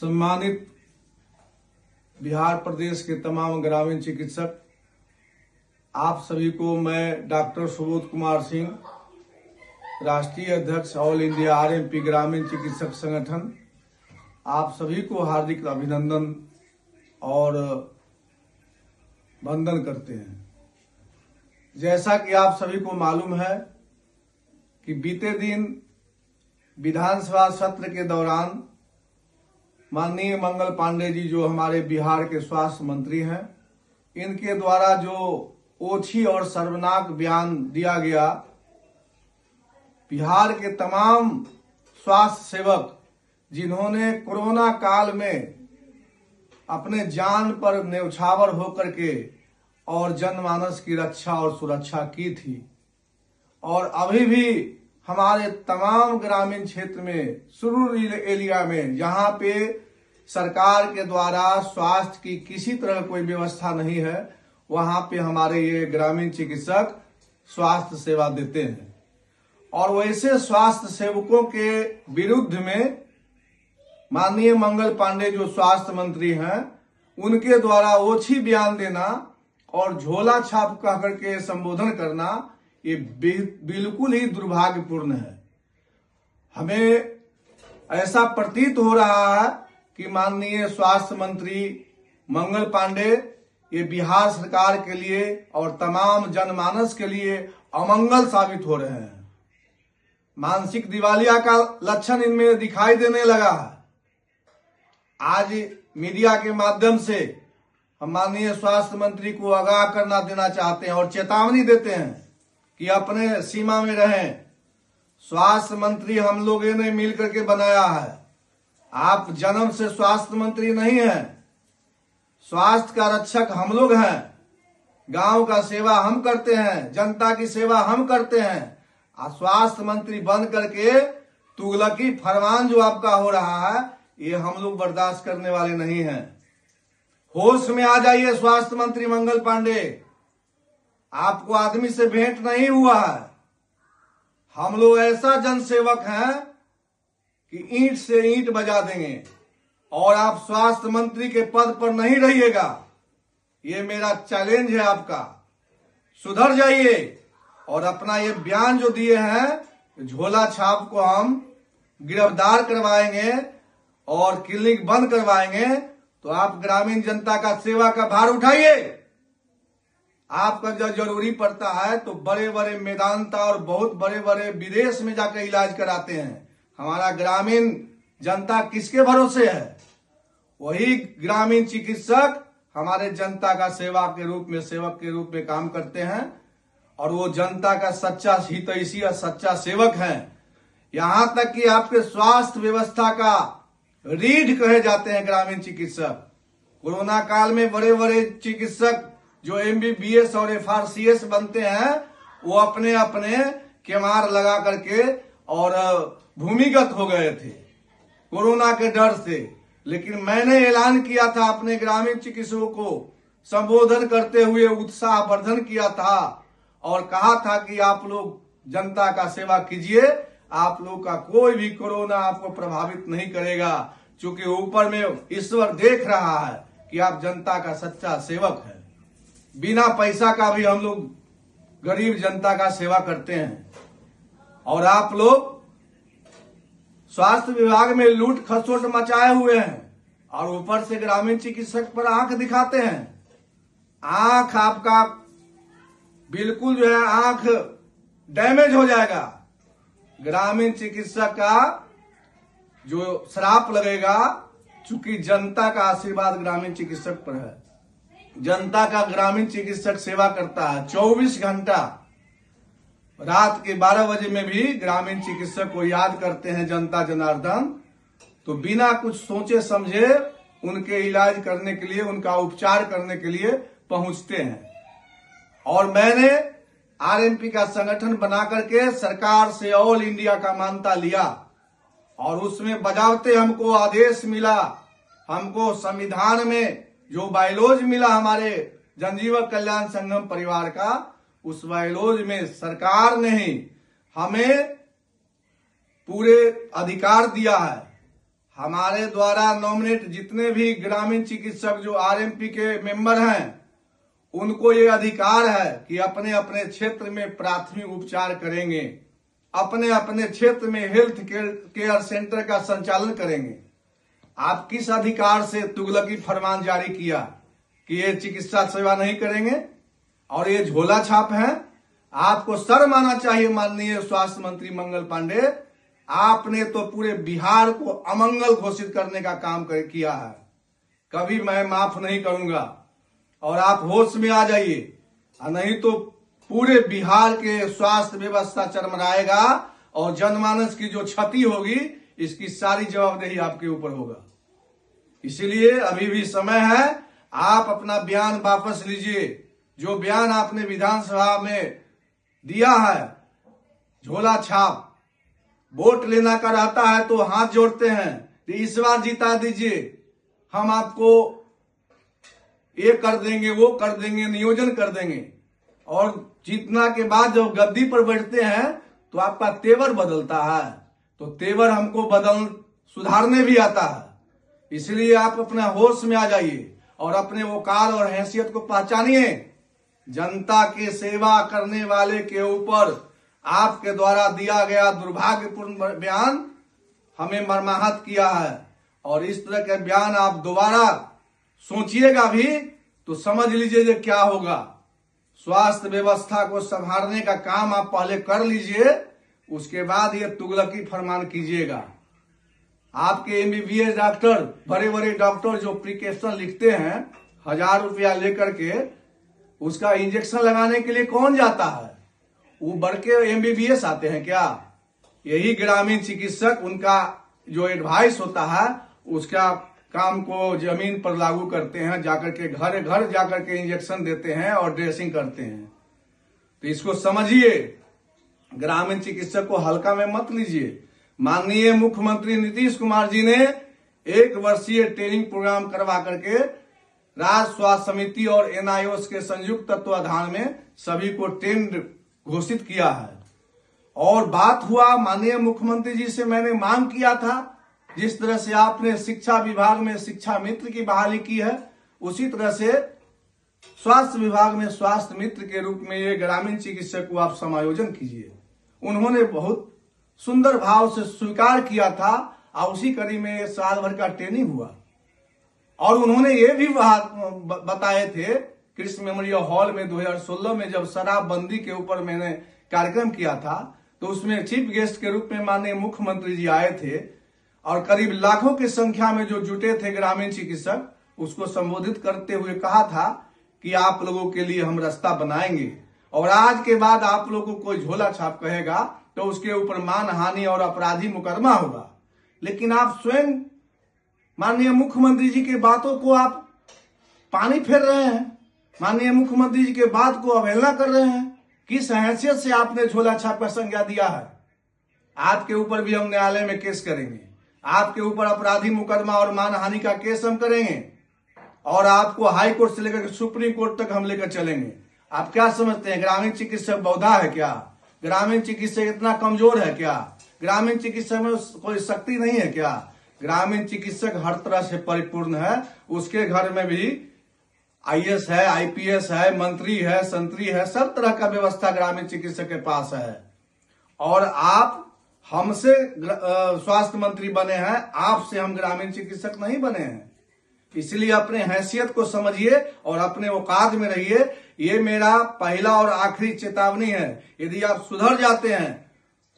सम्मानित बिहार प्रदेश के तमाम ग्रामीण चिकित्सक, आप सभी को मैं डॉक्टर सुबोध कुमार सिंह, राष्ट्रीय अध्यक्ष ऑल इंडिया आरएमपी ग्रामीण चिकित्सक संगठन, आप सभी को हार्दिक अभिनंदन और वंदन करते हैं। जैसा कि आप सभी को मालूम है कि बीते दिन विधानसभा सत्र के दौरान माननीय मंगल पांडे जी, जो हमारे बिहार के स्वास्थ्य मंत्री हैं, इनके द्वारा जो ओछी और शर्मनाक बयान दिया गया, बिहार के तमाम स्वास्थ्य सेवक जिन्होंने कोरोना काल में अपने जान पर न्यौछावर होकर के और जनमानस की रक्षा और सुरक्षा की थी, और अभी भी हमारे तमाम ग्रामीण क्षेत्र में सुदूर एरिया में जहां पे सरकार के द्वारा स्वास्थ्य की किसी तरह कोई व्यवस्था नहीं है, वहां पे हमारे ये ग्रामीण चिकित्सक स्वास्थ्य सेवा देते हैं। और वैसे स्वास्थ्य सेवकों के विरुद्ध में माननीय मंगल पांडे जो स्वास्थ्य मंत्री हैं, उनके द्वारा ओछी बयान देना और झोला छाप कह करके संबोधन करना, ये बिल्कुल ही दुर्भाग्यपूर्ण है। हमें ऐसा प्रतीत हो रहा है कि माननीय स्वास्थ्य मंत्री मंगल पांडे ये बिहार सरकार के लिए और तमाम जनमानस के लिए अमंगल साबित हो रहे हैं। मानसिक दिवालिया का लक्षण इनमें दिखाई देने लगा है। आज मीडिया के माध्यम से हम माननीय स्वास्थ्य मंत्री को आगाह करना देना चाहते हैं और चेतावनी देते हैं कि अपने सीमा में रहें। स्वास्थ्य मंत्री हम लोगों ने मिलकर के बनाया है। आप जन्म से स्वास्थ्य मंत्री नहीं हैं। स्वास्थ्य का रक्षक हम लोग हैं। गांव का सेवा हम करते हैं, जनता की सेवा हम करते हैं। स्वास्थ्य मंत्री बन करके तुगलकी फरमान जो आपका हो रहा है, ये हम लोग बर्दाश्त करने वाले नहीं हैं। होश में आ जाइए स्वास्थ्य मंत्री मंगल पांडे, आपको आदमी से भेंट नहीं हुआ है। हम लोग ऐसा जनसेवक हैं कि ईंट से ईंट बजा देंगे और आप स्वास्थ्य मंत्री के पद पर नहीं रहिएगा। ये मेरा चैलेंज है आपका। सुधर जाइए और अपना ये बयान जो दिए हैं, झोला छाप को हम गिरफ्तार करवाएंगे और क्लिनिक बंद करवाएंगे, तो आप ग्रामीण जनता का सेवा का भार उठाइए। आपका जब जरूरी पड़ता है तो बड़े बड़े मेदांता और बहुत बड़े बड़े विदेश में जाकर इलाज कराते हैं। हमारा ग्रामीण जनता किसके भरोसे है? वही ग्रामीण चिकित्सक हमारे जनता का सेवा के रूप में, सेवक के रूप में काम करते हैं, और वो जनता का सच्चा हितैषी और सच्चा सेवक है। यहां तक कि आपके स्वास्थ्य व्यवस्था का रीढ़ कहे जाते हैं ग्रामीण चिकित्सक। कोरोना काल में बड़े बड़े चिकित्सक जो MBBS और FRCS बनते हैं, वो अपने अपने केमार लगा करके और भूमिगत हो गए थे कोरोना के डर से। लेकिन मैंने ऐलान किया था, अपने ग्रामीण चिकित्सकों को संबोधन करते हुए उत्साह वर्धन किया था और कहा था कि आप लोग जनता का सेवा कीजिए, आप लोग का कोई भी कोरोना आपको प्रभावित नहीं करेगा, क्योंकि ऊपर में ईश्वर देख रहा है कि आप जनता का सच्चा सेवक है। बिना पैसा का भी हम लोग गरीब जनता का सेवा करते हैं। और आप लोग स्वास्थ्य विभाग में लूट खसोट मचाए हुए हैं और ऊपर से ग्रामीण चिकित्सक पर आंख दिखाते हैं। आंख आपका बिल्कुल जो है आंख डैमेज हो जाएगा। ग्रामीण चिकित्सक का जो श्राप लगेगा, चूंकि जनता का आशीर्वाद ग्रामीण चिकित्सक पर है। जनता का ग्रामीण चिकित्सक सेवा करता है 24 घंटा। रात के 12 बजे में भी ग्रामीण चिकित्सक को याद करते हैं जनता जनार्दन, तो बिना कुछ सोचे समझे उनके इलाज करने के लिए, उनका उपचार करने के लिए पहुंचते हैं। और मैंने आरएमपी का संगठन बना करके सरकार से ऑल इंडिया का मान्यता लिया और उसमें बजावते हमको आदेश मिला, हमको संविधान में जो बायलॉज मिला हमारे जनजीवन कल्याण संगम परिवार का, उस बायलॉज में सरकार ने ही हमें पूरे अधिकार दिया है। हमारे द्वारा नॉमिनेट जितने भी ग्रामीण चिकित्सक जो आरएमपी के मेंबर हैं, उनको ये अधिकार है कि अपने अपने क्षेत्र में प्राथमिक उपचार करेंगे, अपने अपने क्षेत्र में हेल्थ केयर सेंटर का संचालन करेंगे। आप किस अधिकार से तुगलकी फरमान जारी किया कि ये चिकित्सा सेवा नहीं करेंगे और ये झोला छाप है? आपको शर्म आना चाहिए माननीय स्वास्थ्य मंत्री मंगल पांडे। आपने तो पूरे बिहार को अमंगल घोषित करने का काम किया है। कभी मैं माफ नहीं करूंगा और आप होश में आ जाइए, नहीं तो पूरे बिहार के स्वास्थ्य व्यवस्था चरमराएगा और जनमानस की जो क्षति होगी इसकी सारी जवाबदेही आपके ऊपर होगा। इसीलिए अभी भी समय है, आप अपना बयान वापस लीजिए। जो बयान आपने विधानसभा में दिया है, झोला छाप, वोट लेना का रहता है तो हाथ जोड़ते हैं कि इस बार जिता दीजिए, हम आपको ये कर देंगे, वो कर देंगे, नियोजन कर देंगे, और जीतना के बाद जब गद्दी पर बैठते हैं तो आपका तेवर बदलता है। तो तेवर हमको सुधारने भी आता है। इसलिए आप अपना होश में आ जाइए और अपने वकाल और हैसियत को पहचानिए। जनता की सेवा करने वाले के ऊपर आपके द्वारा दिया गया दुर्भाग्यपूर्ण बयान हमें मर्माहत किया है, और इस तरह के बयान आप दोबारा सोचिएगा भी तो समझ लीजिए क्या होगा। स्वास्थ्य व्यवस्था को संभालने का काम आप पहले कर लीजिए, उसके बाद ये तुगलकी फरमान कीजिएगा। आपके एमबीबीएस डॉक्टर, बड़े बड़े डॉक्टर जो प्रिस्क्रिप्शन लिखते हैं 1000 रुपया लेकर के, उसका इंजेक्शन लगाने के लिए कौन जाता है? वो बढ़ के एमबीबीएस आते हैं क्या? यही ग्रामीण चिकित्सक उनका जो एडवाइस होता है उसका काम को जमीन पर लागू करते हैं, जाकर के घर घर जाकर के इंजेक्शन देते हैं और ड्रेसिंग करते हैं। तो इसको समझिए, ग्रामीण चिकित्सक को हल्का में मत लीजिए। माननीय मुख्यमंत्री नीतीश कुमार जी ने 1 वर्षीय ट्रेनिंग प्रोग्राम करवा करके राज्य स्वास्थ्य समिति और एनआईओएस के संयुक्त तत्वाधान में सभी को ट्रेंड घोषित किया है। और बात हुआ, माननीय मुख्यमंत्री जी से मैंने मांग किया था, जिस तरह से आपने शिक्षा विभाग में शिक्षा मित्र की बहाली की है, उसी तरह से स्वास्थ्य विभाग में स्वास्थ्य मित्र के रूप में ये ग्रामीण चिकित्सक को आप समायोजन कीजिए। उन्होंने बहुत सुंदर भाव से स्वीकार किया था और उसी कड़ी में साल भर का ट्रेनिंग हुआ। और उन्होंने ये भी बताए थे कृष्ण मेमोरियल हॉल में 2016 में जब शराबबंदी के ऊपर मैंने कार्यक्रम किया था, तो उसमें चीफ गेस्ट के रूप में माननीय मुख्यमंत्री जी आए थे और करीब लाखों की संख्या में जो जुटे थे ग्रामीण चिकित्सक, उसको संबोधित करते हुए कहा था कि आप लोगों के लिए हम रास्ता बनाएंगे, और आज के बाद आप लोगों को कोई झोला छाप कहेगा तो उसके ऊपर मानहानि और अपराधी मुकदमा होगा। लेकिन आप स्वयं माननीय मुख्यमंत्री जी की बातों को आप पानी फेर रहे हैं, माननीय मुख्यमंत्री जी के बात को अवहेलना कर रहे हैं। किस हैसियत से आपने झोला छाप का संज्ञा दिया है? आपके ऊपर भी हम न्यायालय में केस करेंगे, आपके ऊपर अपराधी मुकदमा और मानहानि का केस हम करेंगे, और आपको हाई कोर्ट से लेकर सुप्रीम कोर्ट तक हम लेकर चलेंगे। आप क्या समझते हैं ग्रामीण चिकित्सक बौधा है क्या? ग्रामीण चिकित्सक इतना कमजोर है क्या? ग्रामीण चिकित्सक में कोई शक्ति नहीं है क्या? ग्रामीण चिकित्सक हर तरह से परिपूर्ण है। उसके घर में भी आईएएस है, आईपीएस है, मंत्री है, संतरी है, सब तरह का व्यवस्था ग्रामीण चिकित्सक के पास है। और आप हमसे स्वास्थ्य मंत्री बने हैं, आपसे हम ग्रामीण चिकित्सक नहीं बने हैं। इसलिए अपने हैसियत को समझिए और अपने औकात में रहिए। ये मेरा पहला और आखिरी चेतावनी है। यदि आप सुधर जाते हैं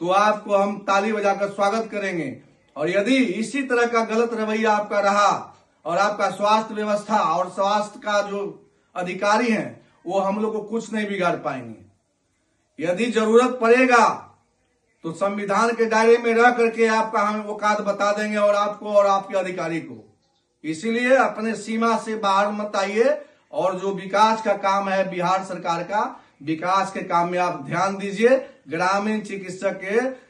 तो आपको हम ताली बजाकर स्वागत करेंगे, और यदि इसी तरह का गलत रवैया आपका रहा और आपका स्वास्थ्य व्यवस्था और स्वास्थ्य का जो अधिकारी हैं वो हम लोग को कुछ नहीं बिगाड़ पाएंगे। यदि जरूरत पड़ेगा तो संविधान के दायरे में रह करके आपका हम औकात बता देंगे, और आपको और आपके अधिकारी को। इसीलिए अपने सीमा से बाहर मत आइए, और जो विकास का काम है बिहार सरकार का, विकास के काम में आप ध्यान दीजिए। ग्रामीण चिकित्सक के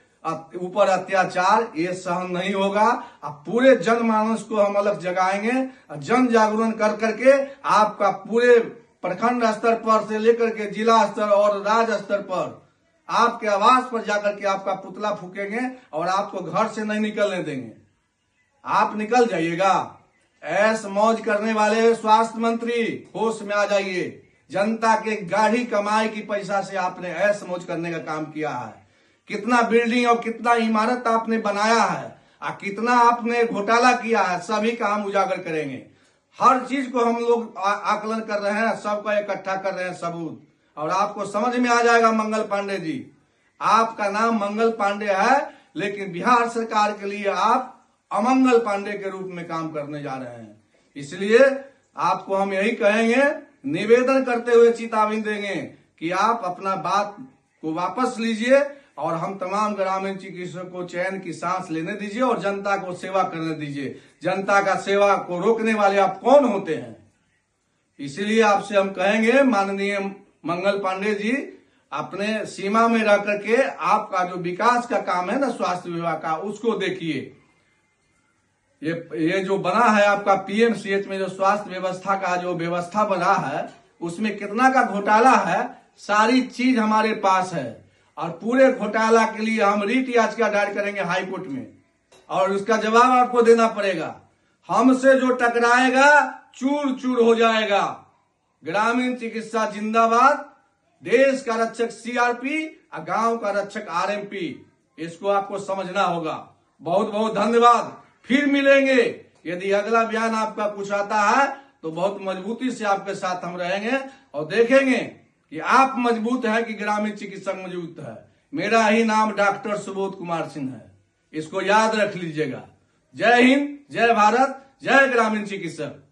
ऊपर अत्याचार ये सहन नहीं होगा। अब पूरे जनमानस को हम अलग जगाएंगे, जन जागरण कर करके आपका पूरे प्रखंड स्तर पर से लेकर के जिला स्तर और राज्य स्तर पर आपके आवास पर जाकर के आपका पुतला फूकेंगे और आपको घर से नहीं निकलने देंगे। आप निकल जाइएगा। ऐश मौज करने वाले स्वास्थ्य मंत्री, होश में आ जाइए। जनता के गाढ़ी कमाई की पैसा से आपने ऐश मौज करने का काम किया है। कितना बिल्डिंग और कितना इमारत आपने बनाया है और कितना आपने घोटाला किया है, सभी का हम उजागर करेंगे। हर चीज को हम लोग आकलन कर रहे हैं, सबका इकट्ठा कर रहे हैं सबूत, और आपको समझ में आ जाएगा। मंगल पांडे जी, आपका नाम मंगल पांडे है, लेकिन बिहार सरकार के लिए आप अमंगल पांडे के रूप में काम करने जा रहे हैं। इसलिए आपको हम यही कहेंगे, निवेदन करते हुए चेतावनी देंगे कि आप अपना बात को वापस लीजिए और हम तमाम ग्रामीण चिकित्सकों को चैन की सांस लेने दीजिए और जनता को सेवा करने दीजिए। जनता का सेवा को रोकने वाले आप कौन होते हैं? इसीलिए आपसे हम कहेंगे, माननीय मंगल पांडे जी, अपने सीमा में रह करके आपका जो विकास का काम है ना स्वास्थ्य विभाग का, उसको देखिए। ये जो बना है आपका पीएमसीएच में जो स्वास्थ्य व्यवस्था का जो व्यवस्था बना है, उसमें कितना का घोटाला है, सारी चीज हमारे पास है। और पूरे घोटाला के लिए हम रीट याचिका दायर करेंगे हाई कोर्ट में, और उसका जवाब आपको देना पड़ेगा। हमसे जो टकराएगा चूर चूर हो जाएगा। ग्रामीण चिकित्सा जिंदाबाद, देश का रक्षक सीआरपी और गांव का रक्षक आरएमपी, इसको आपको समझना होगा। बहुत बहुत धन्यवाद। फिर मिलेंगे। यदि अगला बयान आपका कुछ आता है तो बहुत मजबूती से आपके साथ हम रहेंगे और देखेंगे कि आप मजबूत हैं कि ग्रामीण चिकित्सक मजबूत है। मेरा ही नाम डॉक्टर सुबोध कुमार सिंह है, इसको याद रख लीजिएगा। जय हिंद, जय भारत, जय ग्रामीण चिकित्सक।